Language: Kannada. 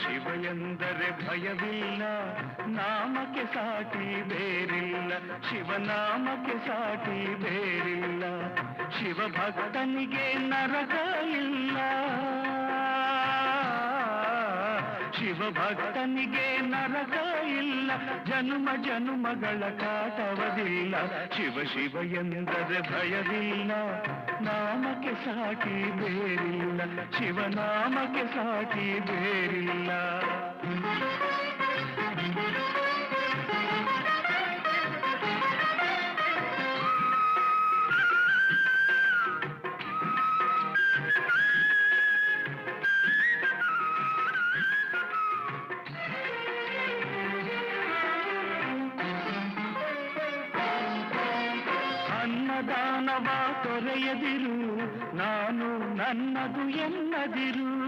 ಶಿವ ಎಂದರೆ ಭಯವಿಲ್ಲ, ನಾಮಕ್ಕೆ ಸಾಟಿ ಬೇರಿಲ್ಲ, ಶಿವನಾಮಕ್ಕೆ ಸಾಟಿ ಬೇರಿಲ್ಲ. ಶಿವ ಭಕ್ತನಿಗೆ ನರಕ ಇಲ್ಲ, ಶಿವ ಭಕ್ತನಿಗೆ ನರಕ ಇಲ್ಲ, ಜನುಮ ಜನುಮಗಳ ಕಾಟವದಿಲ್ಲ. ಶಿವ ಶಿವ ಎಂದರೆ ಭಯವಿಲ್ಲ, ನಾಮಕ್ಕೆ ಸಾಟಿ ಬೇರಿಲ್ಲ, ಶಿವನಾಮಕ್ಕೆ ಸಾಟಿ ಬೇರಿಲ್ಲ. ಅನ್ನದಾನವ ತೊರೆಯದಿರು, ನಾನು ನನ್ನದು ಎನ್ನದಿರು.